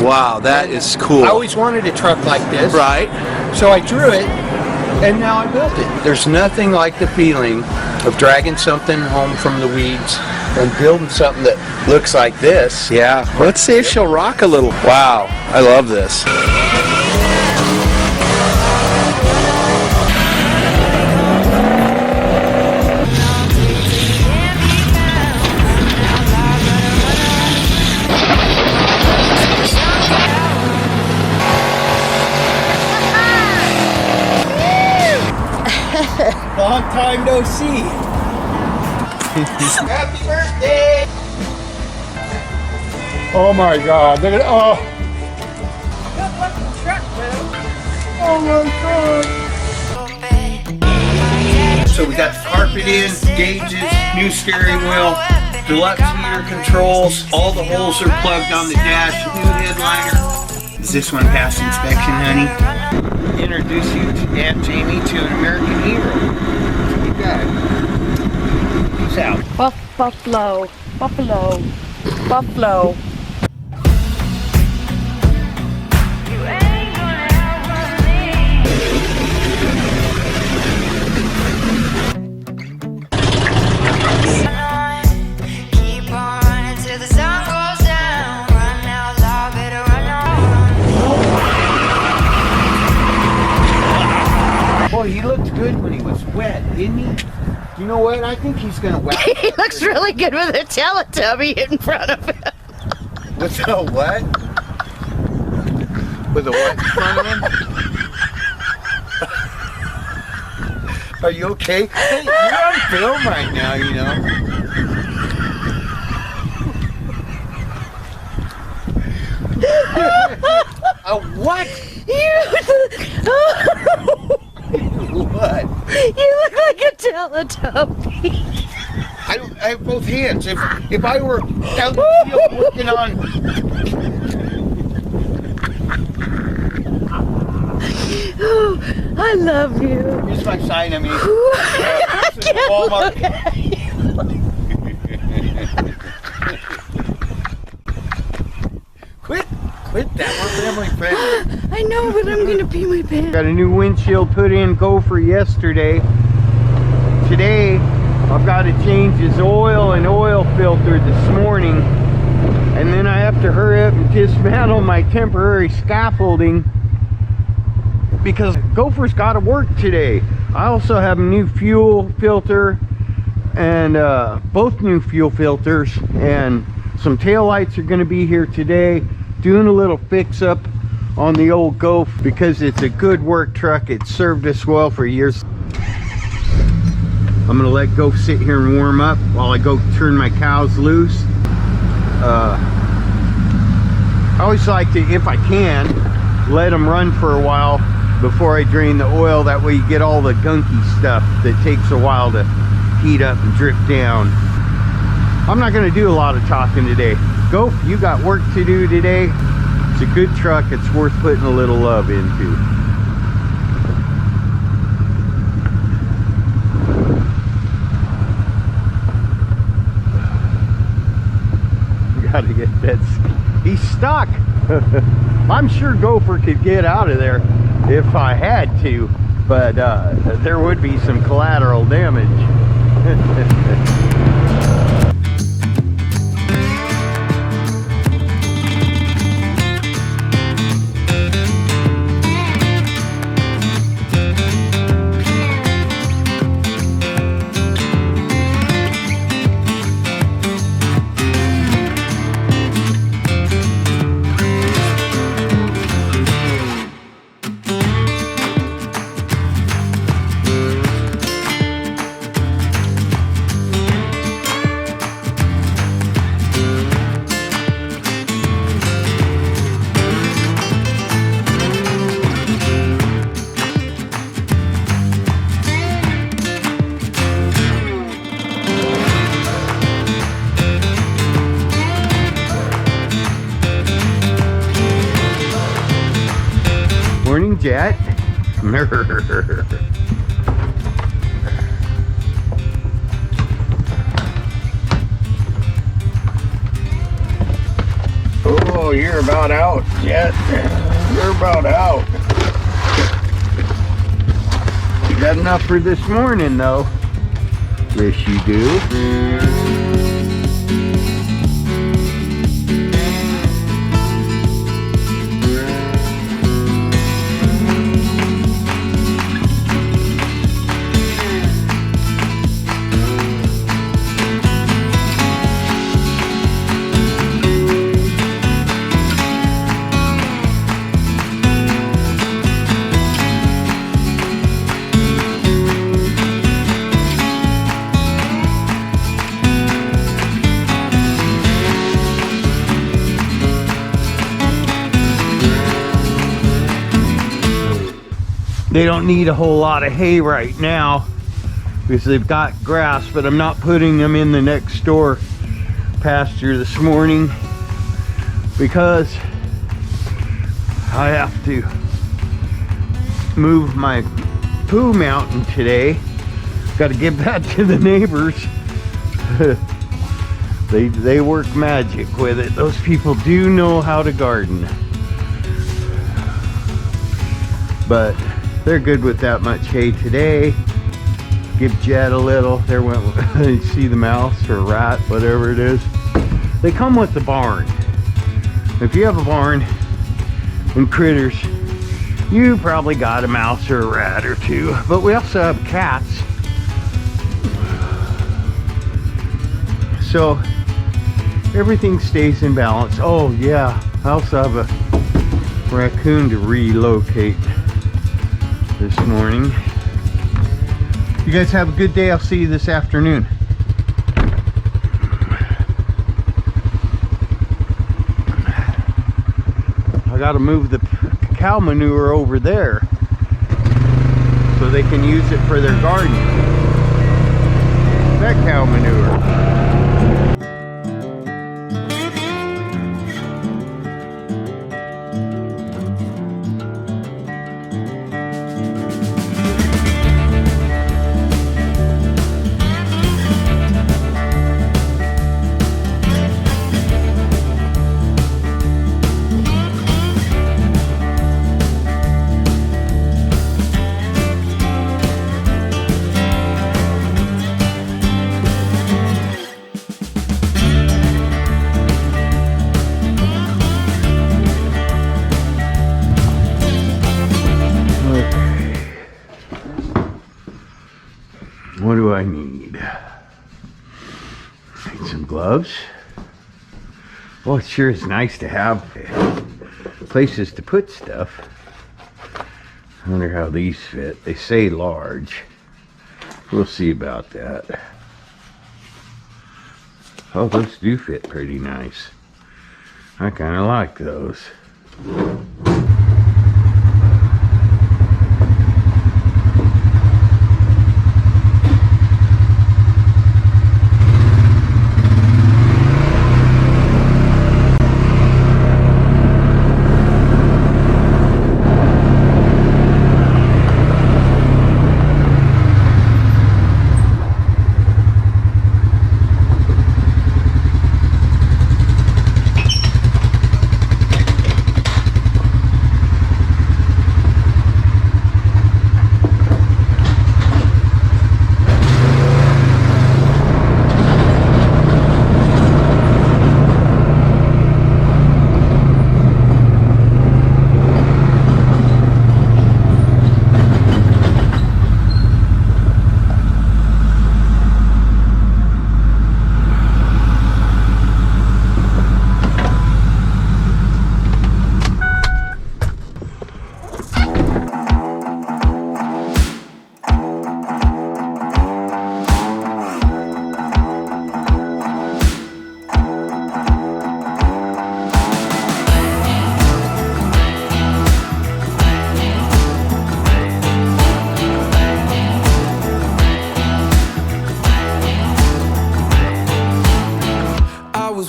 Wow, that is cool. I always wanted a truck like this. Right. So I drew it, and now I built it. There's nothing like the feeling of dragging something home from the weeds and building something that looks like this. Yeah. Let's see if she'll rock a little. Wow, I love this. Long time no see. Happy birthday! Oh my God! Look at Good looking truck, Boo. Oh my God! So we got the carpet in, gauges, new steering wheel, deluxe heater controls. All the holes are plugged on the dash. New headliner. Does this one pass inspection, honey? Introduce you to Aunt Jamie to an American hero. You got it. Peace out. Buffalo. Buffalo. Buffalo. Boy, he looked good when he was wet, didn't he? You know what? I think he's gonna wet. He looks really good with a Teletubby in front of him. With a what? With a what in front of him? Are you okay? Hey, you're on film right now, you know. A what? What? You look like a Teletubby. I have both hands. If I were out in the field working on... Oh, I love you. Here's my sign, I mean. I This is Walmart. Quit that. We're family friendly. I know, but I'm gonna pee my pants. Got a new windshield put in Gopher yesterday. Today, I've got to change his oil and oil filter this morning. And then I have to hurry up and dismantle my temporary scaffolding because Gopher's got to work today. I also have a new fuel filter and both new fuel filters, and some tail lights are going to be here today. Doing a little fix up on the old Gopher because it's a good work truck. It's served us well for years. I'm gonna let Gopher sit here and warm up while I go turn my cows loose. I always like to, if I can, let them run for a while before I drain the oil. That way you get all the gunky stuff that takes a while to heat up and drip down. I'm not gonna do a lot of talking today. Gopher, you got work to do today. It's a good truck. It's worth putting a little love into. Gotta get that. He's stuck. I'm sure Gopher could get out of there if I had to, but there would be some collateral damage. Morning, Jet. Oh, you're about out, Jet. You're about out. You got enough for this morning, though. Yes, you do. They don't need a whole lot of hay right now because they've got grass, but I'm not putting them in the next door pasture this morning because I have to move my poo mountain today. Got to give that to the neighbors. They work magic with it. Those people do know how to garden. But they're good with that much hay today. Give Jet a little. There went, you see the mouse or rat, whatever it is. They come with the barn. If you have a barn and critters, you probably got a mouse or a rat or two. But we also have cats. So everything stays in balance. Oh yeah, I also have a raccoon to relocate this morning. You guys have a good day. I'll see you this afternoon. I got to move the cow manure over there so they can use it for their garden. That cow manure. What do I need? Need some gloves. Well, it sure is nice to have places to put stuff. I wonder how these fit. They say large. We'll see about that. Oh, those do fit pretty nice. I kind of like those.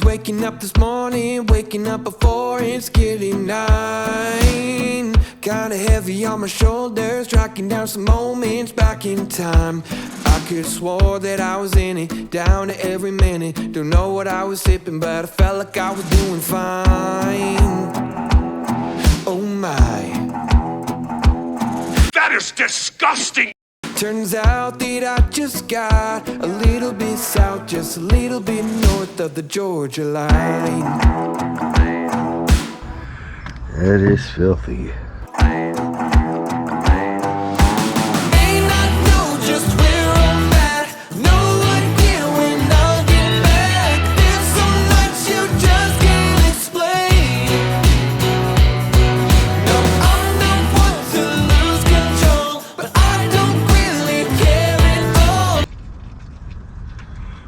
Waking up this morning, waking up before it's getting 9. kinda heavy on my shoulders, tracking down some moments back in time. I could swore that I was in it, down to every minute. Don't know what I was sipping, but I felt like I was doing fine. Oh my, That is disgusting! turns out that I just got a little bit south, just a little bit north of the Georgia line. That is filthy.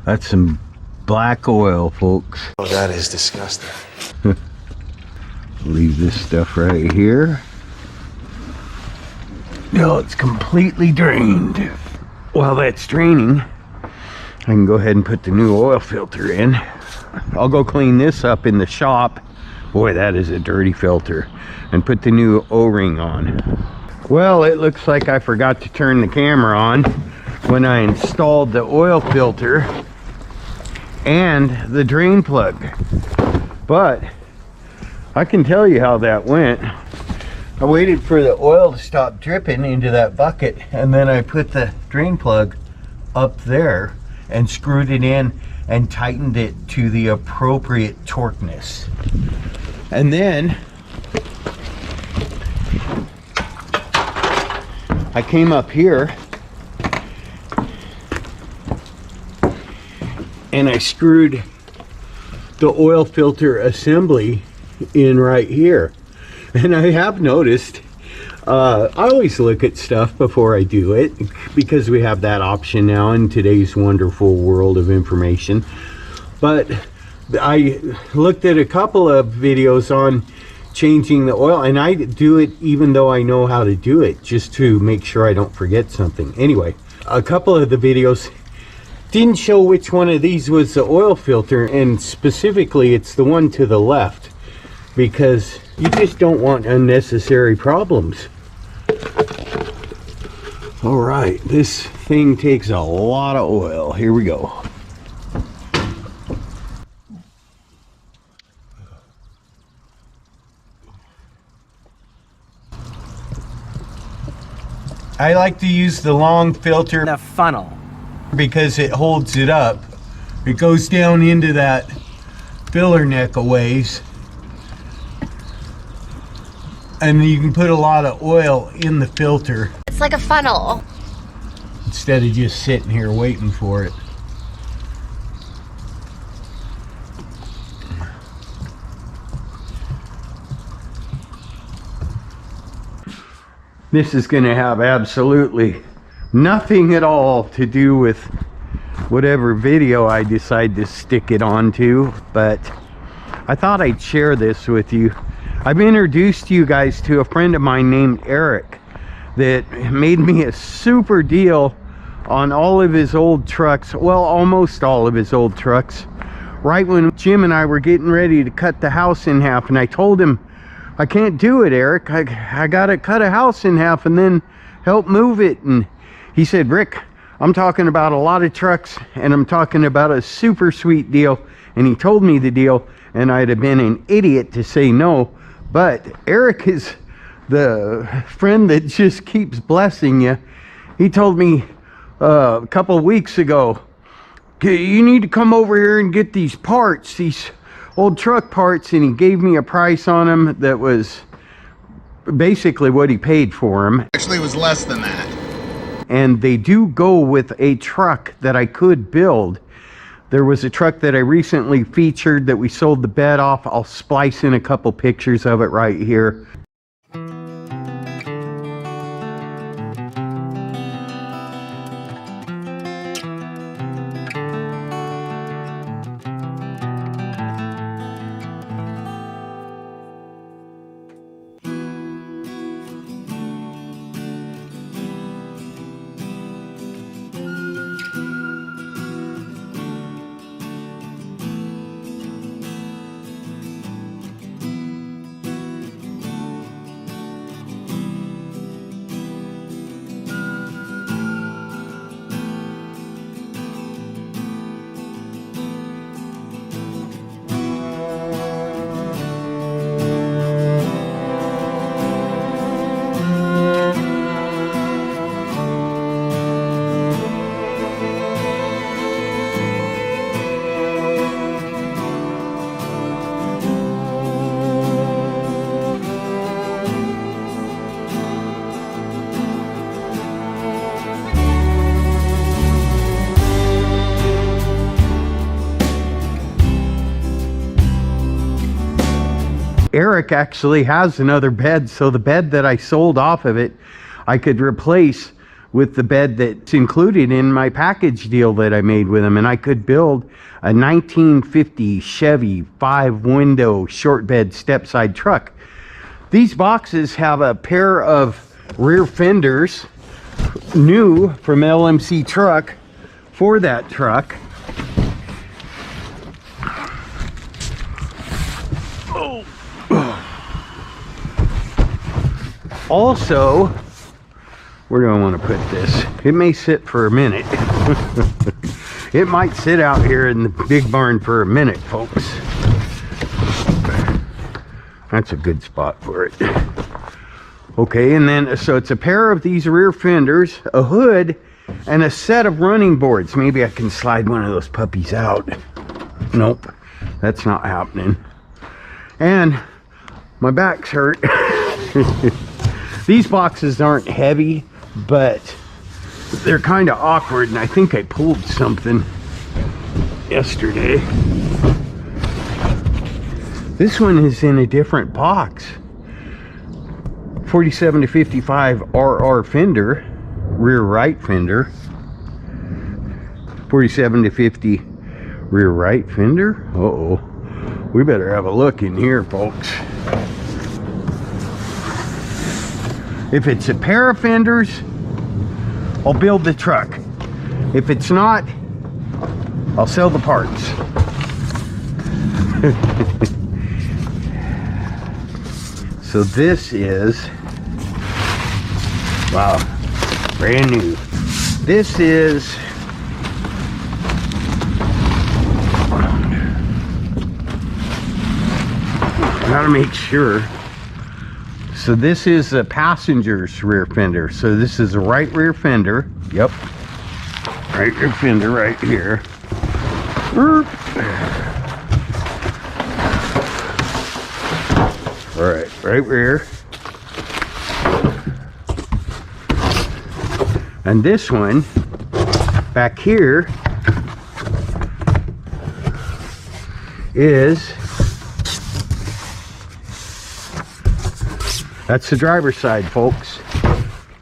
That's some black oil, folks. Oh, that is disgusting. Leave this stuff right here. No, it's completely drained. While that's draining, I can go ahead and put the new oil filter in. I'll go clean this up in the shop. Boy, that is a dirty filter. And put the new O-ring on. Well, it looks like I forgot to turn the camera on when I installed the oil filter and the drain plug. But I can tell you how that went. I waited for the oil to stop dripping into that bucket, and then I put the drain plug up there and screwed it in and tightened it to the appropriate torqueness. And then I came up here and I screwed the oil filter assembly in right here. And I have noticed, I always look at stuff before I do it, because we have that option now in today's wonderful world of information. But I looked at a couple of videos on changing the oil, and I do it even though I know how to do it, just to make sure I don't forget something. Anyway, a couple of the videos didn't show which one of these was the oil filter, and specifically it's the one to the left, because you just don't want unnecessary problems. All right, this thing takes a lot of oil. Here we go. I like to use the long filter, the funnel, because it holds it up. It goes down into that filler neck a ways, and you can put a lot of oil in the filter It's like a funnel. instead of just sitting here waiting for it. This is going to have absolutely nothing at all to do with whatever video I decide to stick it onto, but I thought I'd share this with you. I've introduced you guys to a friend of mine named Eric that made me a super deal on all of his old trucks, well, almost all of his old trucks, right when Jim and I were getting ready to cut the house in half. And I told him, I can't do it, Eric. I gotta cut a house in half and then help move it. And he said, Rick, I'm talking about a lot of trucks, and I'm talking about a super sweet deal. And he told me the deal, and I'd have been an idiot to say no. But Eric is the friend that just keeps blessing you. He told me a couple of weeks ago, you need to come over here and get these parts, these old truck parts. And he gave me a price on them that was basically what he paid for them. Actually, it was less than that. And they do go with a truck that I could build. There was a truck that I recently featured that we sold the bed off. I'll splice in a couple pictures of it right here. Eric actually has another bed, so the bed that I sold off of it, I could replace with the bed that's included in my package deal that I made with him, and I could build a 1950 Chevy 5-window short bed step-side truck. These boxes have a pair of rear fenders, new from LMC Truck, for that truck. Also, where do I want to put this? It may sit for a minute. It might sit out here in the big barn for a minute, folks. That's a good spot for it. Okay, and then, so it's a pair of these rear fenders, a hood, and a set of running boards. Maybe I can slide one of those puppies out. Nope, that's not happening. And my back's hurt. These boxes aren't heavy, but they're kind of awkward, and I think I pulled something yesterday. This one is in a different box. 47 to 55 RR fender, rear right fender. 47 to 50 rear right fender. Uh-oh. We better have a look in here, folks. If it's a pair of fenders, I'll build the truck. If it's not, I'll sell the parts. So this is, wow, brand new. This is, gotta make sure. So this is a passenger's rear fender. So this is a right rear fender. Yep. Right rear fender right here. All right, right rear. And this one back here is, that's the driver's side, folks.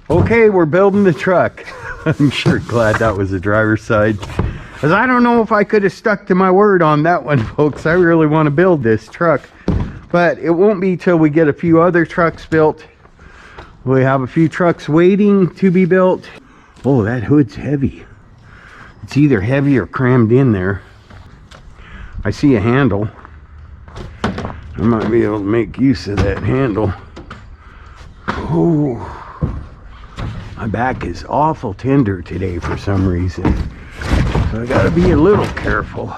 Okay, we're building the truck. I'm sure glad that was the driver's side, because I don't know if I could have stuck to my word on that one, folks. I really want to build this truck, but it won't be till we get a few other trucks built. We have a few trucks waiting to be built. Oh, that hood's heavy. It's either heavy or crammed in there. I see a handle. I might be able to make use of that handle. Oh, my back is awful tender today for some reason, so I gotta be a little careful.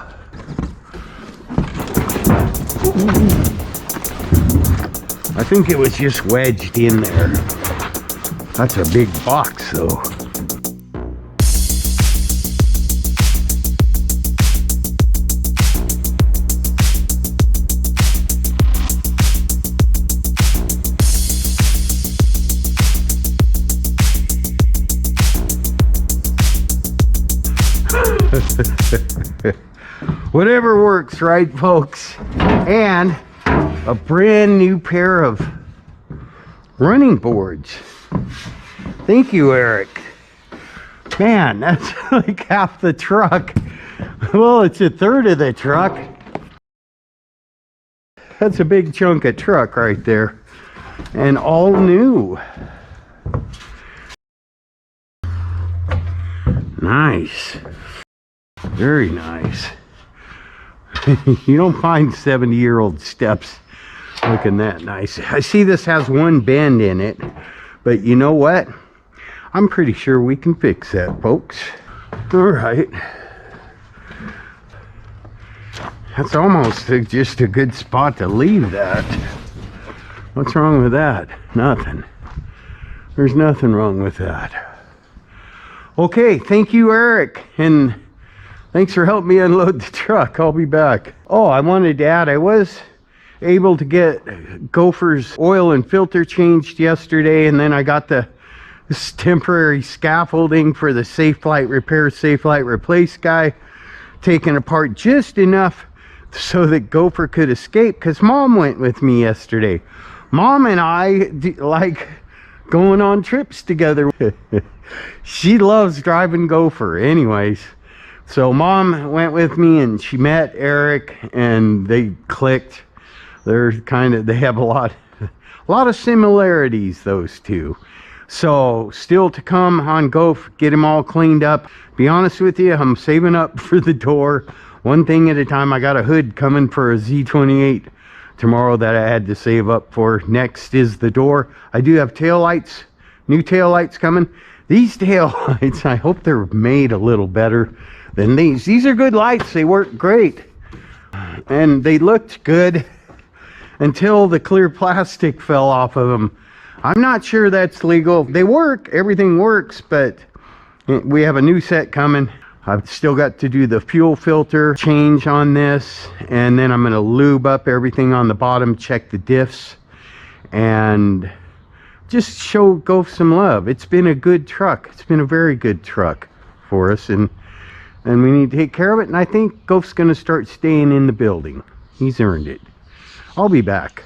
I think it was just wedged in there. That's a big box though. Whatever works, right, folks? And a brand new pair of running boards. Thank you, Eric. Man, that's like half the truck. Well, it's a third of the truck. That's a big chunk of truck right there. And all new. Nice. Very nice. You don't find 70-year-old steps looking that nice. I see this has one bend in it, but you know what? I'm pretty sure we can fix that, folks. All right. That's almost just a good spot to leave that. What's wrong with that? Nothing. There's nothing wrong with that. Okay, thank you, Eric, and thanks for helping me unload the truck. I'll be back. Oh, I wanted to add, I was able to get Gopher's oil and filter changed yesterday, and then I got this temporary scaffolding for the Safe Flight Repair, Safe Flight Replace guy taken apart just enough so that Gopher could escape, because Mom went with me yesterday. Mom and I like going on trips together. She loves driving Gopher anyways. So Mom went with me and she met Eric and they clicked. They have a lot of similarities, those two. So still to come on Gopher, get him all cleaned up. Be honest with you, I'm saving up for the door, one thing at a time. I got a hood coming for a Z28 tomorrow that I had to save up for. Next is the door. I do have tail lights, new tail lights coming. These tail lights, I hope they're made a little better than these. These are good lights, they work great. And they looked good until the clear plastic fell off of them. I'm not sure that's legal. They work, everything works, but we have a new set coming. I've still got to do the fuel filter change on this, and then I'm going to lube up everything on the bottom, check the diffs, and just show Goph some love. It's been a good truck. It's been a very good truck for us, and we need to take care of it. And I think Goph's going to start staying in the building. He's earned it. I'll be back.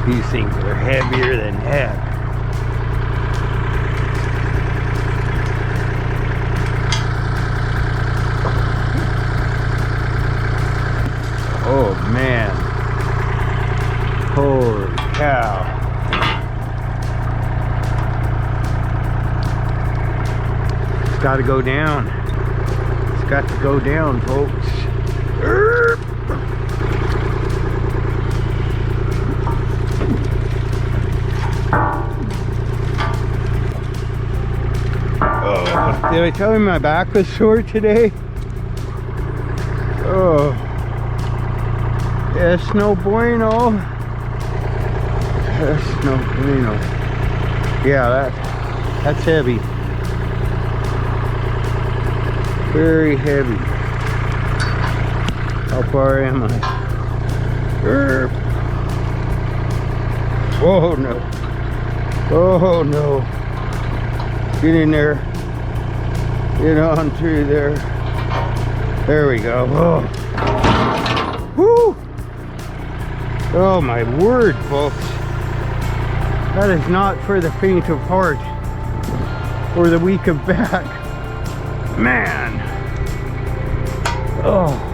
These things are heavier than heck. Oh man. Holy cow. It's got to go down. It's got to go down, folks. Did I tell you my back was sore today? Oh, it's no bueno. It's no bueno. Yeah, that's heavy. Very heavy. How far am I? Oh no. Oh no. Get in there. Get on through there. There we go. Oh. Woo! Oh my word, folks. That is not for the faint of heart or the weak of back. Man. Oh.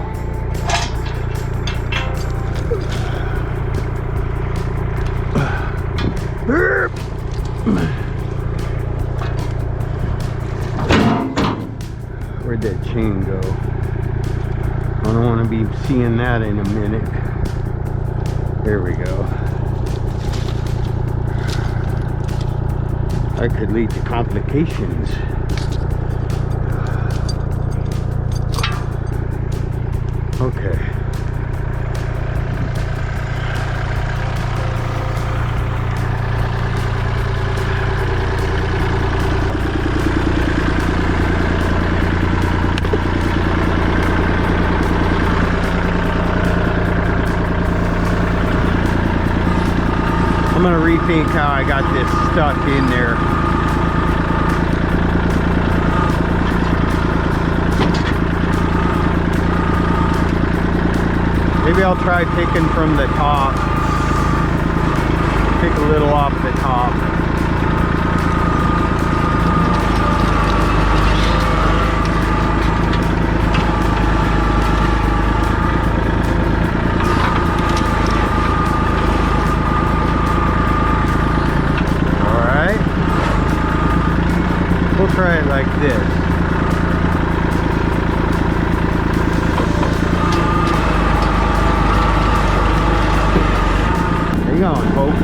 Where'd that chain go? I don't want to be seeing that in a minute. There we go. That could lead to complications. Okay. I'm gonna rethink how I got this stuck in there. Maybe I'll try picking from the top. Pick a little off the top. Alright. We'll try it like this. Hang on, folks.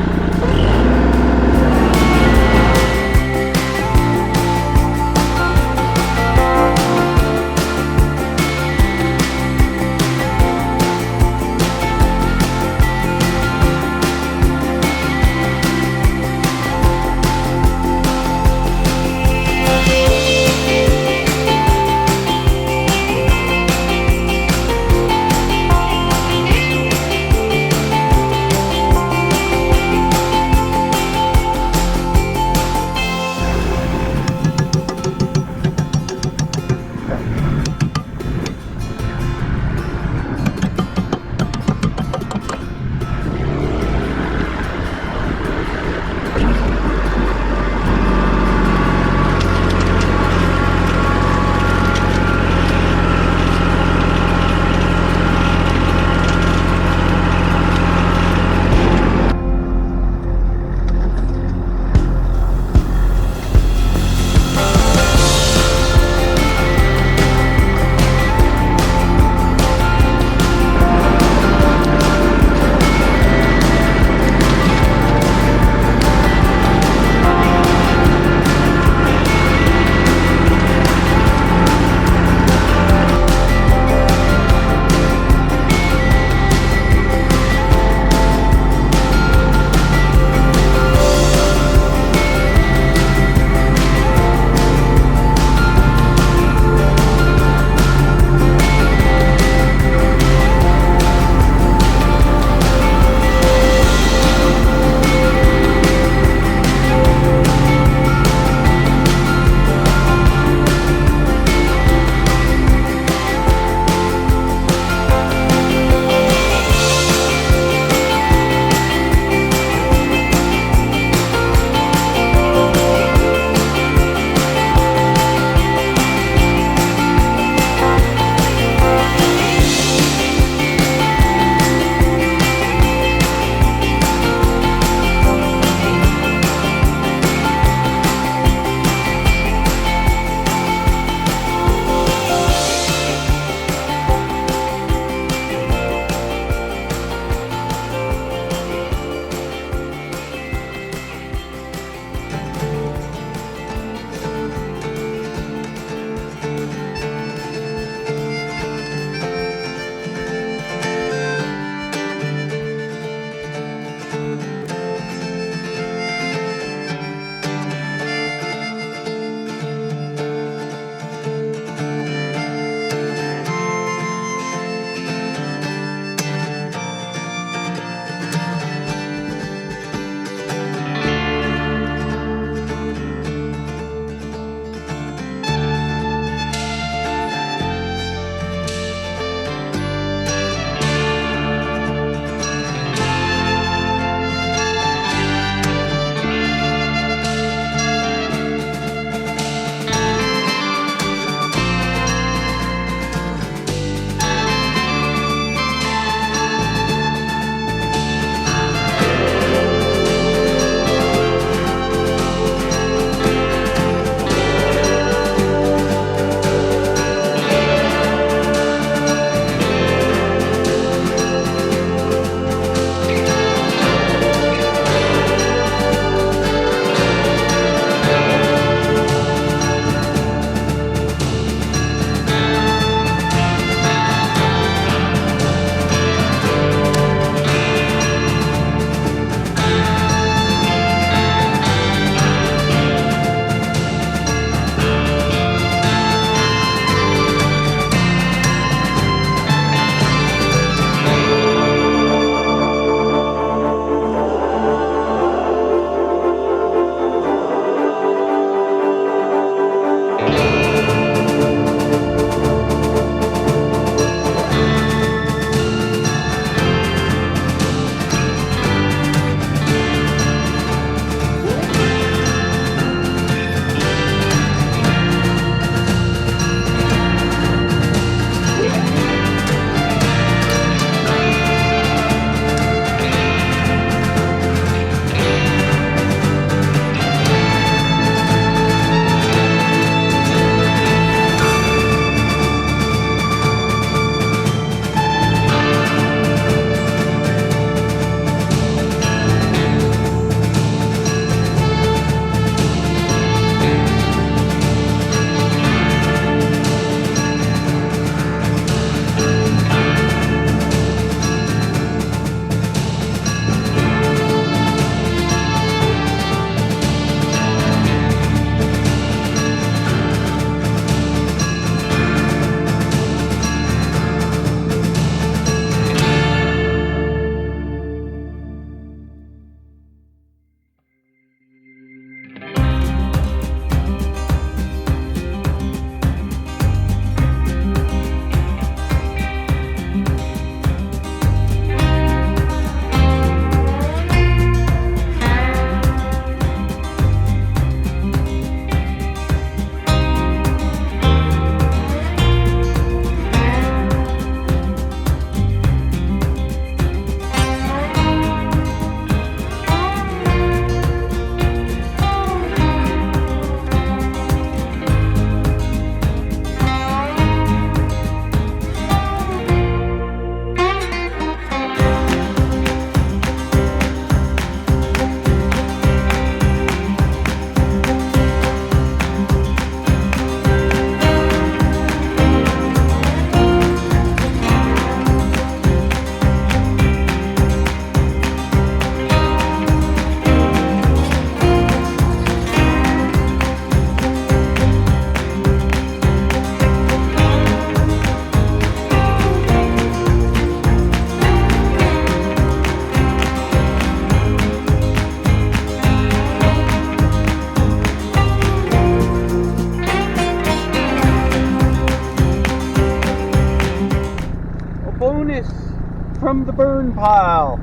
from the burn pile.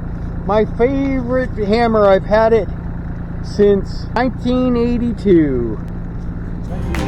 My favorite hammer. I've had it since 1982.